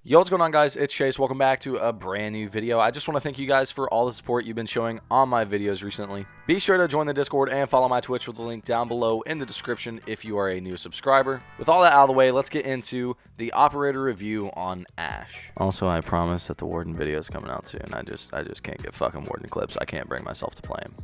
Yo, what's going on, guys? It's Chase. Welcome back to a brand new video. I just want to thank you guys for all the support you've been showing on my videos recently. Be sure to join the Discord and follow my Twitch with the link down below in the description if you are a new subscriber. With all that out of the way, let's get into the operator review on Ash. Also, I promise that the Warden video is coming out soon. I just can't get fucking Warden clips. I can't bring myself to play him.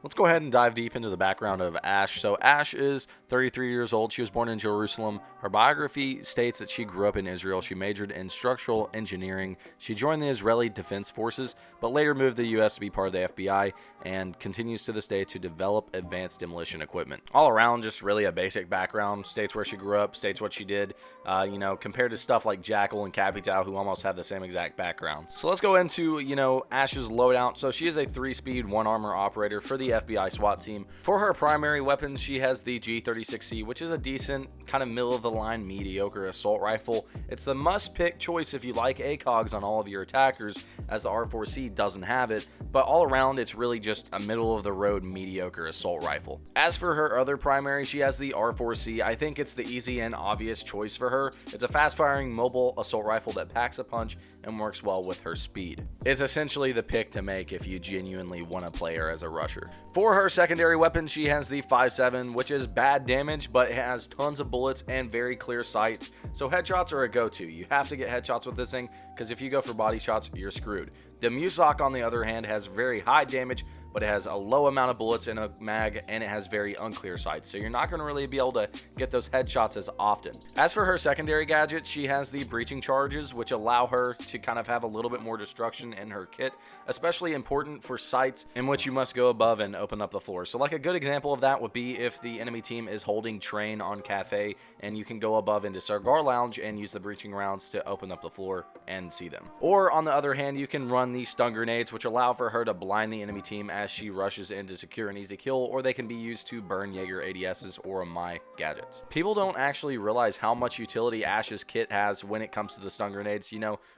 Let's go ahead and dive deep into the background of Ash. So Ash is 33 years old. She was born in Jerusalem. Her biography states that she grew up in Israel. She majored in structural engineering. She joined the Israeli Defense Forces, but later moved to the U.S. to be part of the FBI and continues to this day to develop advanced demolition equipment. All around, just really a basic background. States where she grew up, states what she did, compared to stuff like Jackal and Capital, who almost have the same exact backgrounds. So let's go into, Ash's loadout. So she is a 3-speed, 1-armor operator for the FBI SWAT team. For her primary weapons, she has the G36C, which is a decent, kind of middle-of-the-line, mediocre assault rifle. It's the must-pick choice if you like ACOGs on all of your attackers, as the R4C doesn't have it, but all around, it's really just a middle-of-the-road, mediocre assault rifle. As for her other primary, she has the R4C. I think it's the easy and obvious choice for her. It's a fast-firing mobile assault rifle that packs a punch and works well with her speed. It's essentially the pick to make if you genuinely want to play her as a rusher. For her secondary weapon, she has the 5.7, which is bad damage, but it has tons of bullets and very clear sights, so headshots are a go-to. You have to get headshots with this thing, because if you go for body shots, you're screwed. The Muzak, on the other hand, has very high damage, but it has a low amount of bullets in a mag, and it has very unclear sights, so you're not going to really be able to get those headshots as often. As for her secondary gadgets, she has the breaching charges, which allow her to kind of have a little bit more destruction in her kit, especially important for sites in which you must go above and open up the floor. So like a good example of that would be if the enemy team is holding train on Cafe, and you can go above into Cigar Lounge and use the breaching rounds to open up the floor and see them. Or on the other hand, you can run the stun grenades, which allow for her to blind the enemy team as she rushes in to secure an easy kill, or they can be used to burn Jaeger ADSs or my gadgets. People don't actually realize how much utility Ash's kit has when it comes to the stun grenades.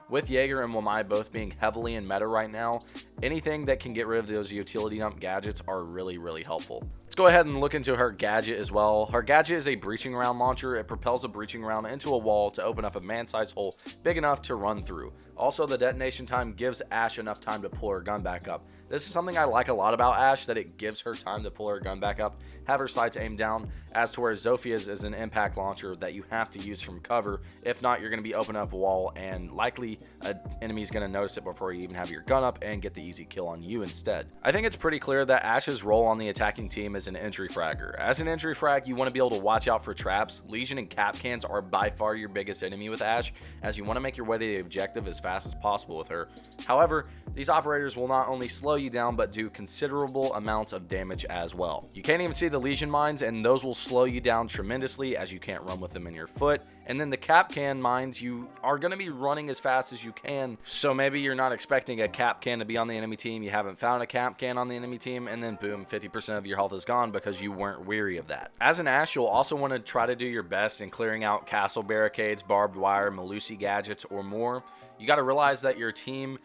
With Jaeger and Wamai both being heavily in meta right now, anything that can get rid of those utility dump gadgets are really, really helpful. Let's go ahead and look into her gadget as well. Her gadget is a breaching round launcher. It propels a breaching round into a wall to open up a man-sized hole big enough to run through. Also, the detonation time gives Ash enough time to pull her gun back up. This is something I like a lot about Ash, that it gives her time to pull her gun back up, have her sights aimed down, as to where Zophia's is an impact launcher that you have to use from cover. If not, you're going to be opening up a wall, and likely an enemy's going to notice it before you even have your gun up and get the easy kill on you instead. I think it's pretty clear that Ash's role on the attacking team is an entry fragger. As an entry frag, you want to be able to watch out for traps. Legion and cap cans are by far your biggest enemy with Ash, as you want to make your way to the objective as fast as possible with her. However, these operators will not only slow you down, but do considerable amounts of damage as well. You can't even see the Legion mines, and those will slow you down tremendously as you can't run with them in your foot. And then the cap can mines, you are going to be running as fast as you can. So maybe you're not expecting a cap can to be on the enemy team. You haven't found a cap can on the enemy team, and then boom, 50% of your health is gone because you weren't weary of that. As an Ash, you'll also want to try to do your best in clearing out castle barricades, barbed wire, Malusi gadgets, or more. You got to realize that your team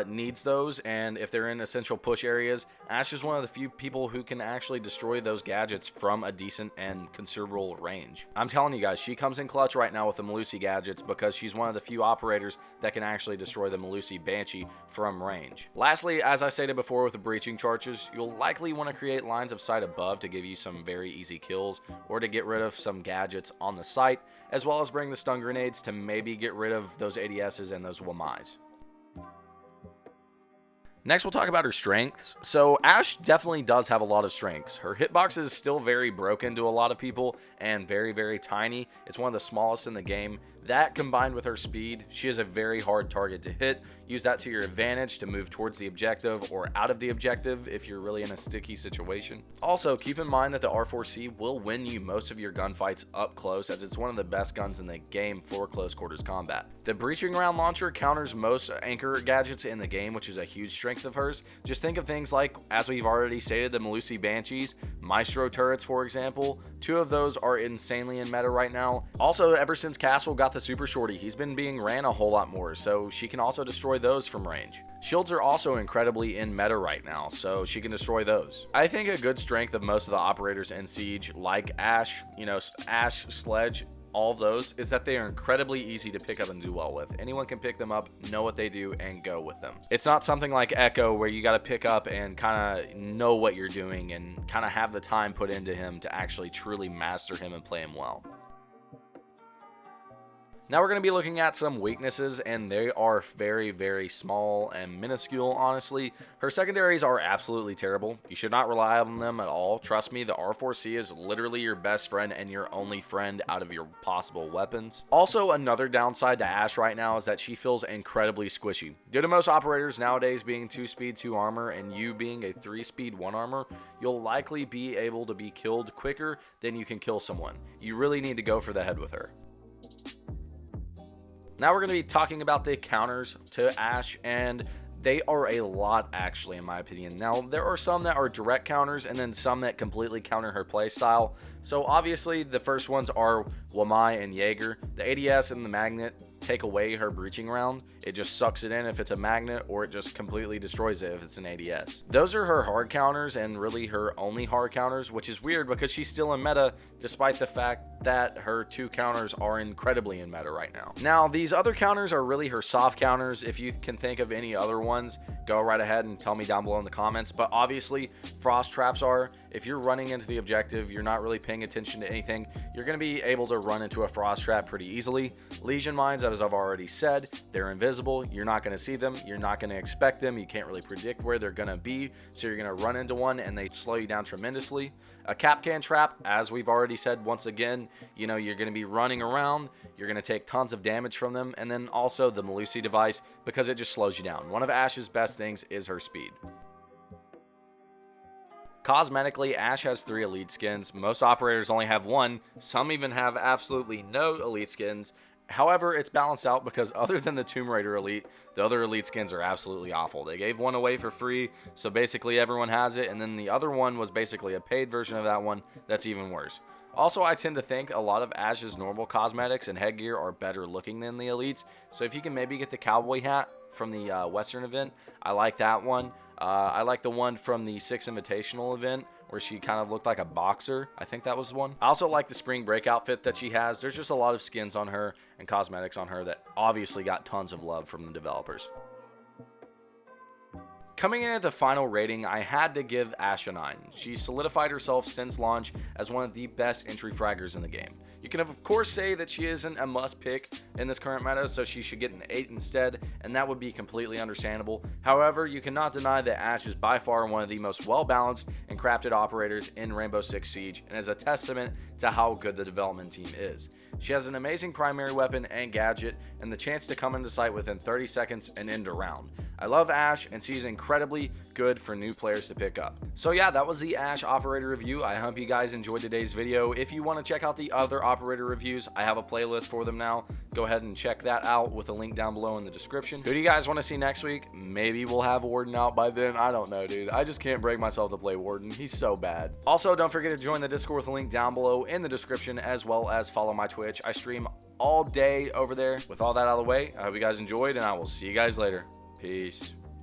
needs those, and if they're in essential push areas, Ash is one of the few people who can actually destroy those gadgets from a decent and considerable range. I'm telling you guys, she comes in clutch right now with the Malusi gadgets because she's one of the few operators that can actually destroy the Malusi Banshee from range. Lastly, as I stated before with the breaching charges, you'll likely want to create lines of sight above to give you some very easy kills, or to get rid of some gadgets on the site, as well as bring the stun grenades to maybe get rid of those ADSs and those Wamais. Next, we'll talk about her strengths. So Ash definitely does have a lot of strengths. Her hitbox is still very broken to a lot of people and very, very tiny. It's one of the smallest in the game. That combined with her speed, she is a very hard target to hit. Use that to your advantage to move towards the objective or out of the objective if you're really in a sticky situation. Also, keep in mind that the R4C will win you most of your gunfights up close, as it's one of the best guns in the game for close quarters combat. The breaching round launcher counters most anchor gadgets in the game, which is a huge strength of hers. Just think of things like, as we've already stated, the Malusi Banshees, Maestro turrets, for example. Two of those are insanely in meta right now. Also, ever since Castle got the Super Shorty, he's been being ran a whole lot more, so she can also destroy those from range. Shields are also incredibly in meta right now, so she can destroy those. I think a good strength of most of the operators in Siege, like Ash, Ash, Sledge, all of those is that they are incredibly easy to pick up and do well with. Anyone can pick them up, know what they do, and go with them. It's not something like Echo where you got to pick up and kind of know what you're doing and kind of have the time put into him to actually truly master him and play him well. Now we're going to be looking at some weaknesses, and they are very, very small and minuscule, honestly. Her secondaries are absolutely terrible. You should not rely on them at all. Trust me, the R4C is literally your best friend and your only friend out of your possible weapons. Also, another downside to Ashe right now is that she feels incredibly squishy. Due to most operators nowadays being 2-speed 2 armor and you being a 3-speed 1 armor, you'll likely be able to be killed quicker than you can kill someone. You really need to go for the head with her. Now we're going to be talking about the counters to Ashe, and they are a lot, actually, in my opinion. Now, there are some that are direct counters and then some that completely counter her playstyle. So obviously the first ones are Wamai and Jaeger. The ADS and the magnet take away her breaching round. It just sucks it in if it's a magnet, or it just completely destroys it if it's an ADS. Those are her hard counters, and really her only hard counters, which is weird because she's still in meta despite the fact that her 2 counters are incredibly in meta right now. Now these other counters are really her soft counters. If you can think of any other ones, go right ahead and tell me down below in the comments. But obviously frost traps are, if you're running into the objective, you're not really paying attention to anything, you're going to be able to run into a frost trap pretty easily. Lesion mines, as I've already said, they're invisible. You're not going to see them. You're not going to expect them. You can't really predict where they're going to be. So you're going to run into one and they slow you down tremendously. A cap can trap, as we've already said, once again, you know, you're going to be running around. You're going to take tons of damage from them. And then also the Melusi device, because it just slows you down. One of Ashe's best things is her speed. Cosmetically, Ashe has 3 elite skins. Most operators only have 1. Some even have absolutely no elite skins. However, it's balanced out because other than the Tomb Raider elite, the other elite skins are absolutely awful. They gave one away for free, so basically everyone has it, and then the other one was basically a paid version of that one that's even worse. Also, I tend to think a lot of Ashe's normal cosmetics and headgear are better looking than the elites, so if you can maybe get the cowboy hat from the Western event, I like that one. I like the one from the 6 Invitational event where she kind of looked like a boxer. I think that was the one. I also like the spring break outfit that she has. There's just a lot of skins on her and cosmetics on her that obviously got tons of love from the developers. Coming in at the final rating, I had to give Ashe a 9. She solidified herself since launch as one of the best entry fraggers in the game. You can of course say that she isn't a must pick in this current meta, so she should get an 8 instead, and that would be completely understandable. However, you cannot deny that Ashe is by far one of the most well balanced and crafted operators in Rainbow Six Siege, and is a testament to how good the development team is. She has an amazing primary weapon and gadget, and the chance to come into sight within 30 seconds and end a round. I love Ashe, and she's incredibly good for new players to pick up. So yeah, that was the Ashe operator review. I hope you guys enjoyed today's video. If you want to check out the other operator reviews, I have a playlist for them now. Go ahead and check that out with a link down below in the description. Who do you guys want to see next week? Maybe we'll have Warden out by then. I don't know, dude. I just can't break myself to play Warden. He's so bad. Also, don't forget to join the Discord with a link down below in the description, as well as follow my Twitch. I stream all day over there. With all that out of the way, I hope you guys enjoyed, and I will see you guys later. Peace.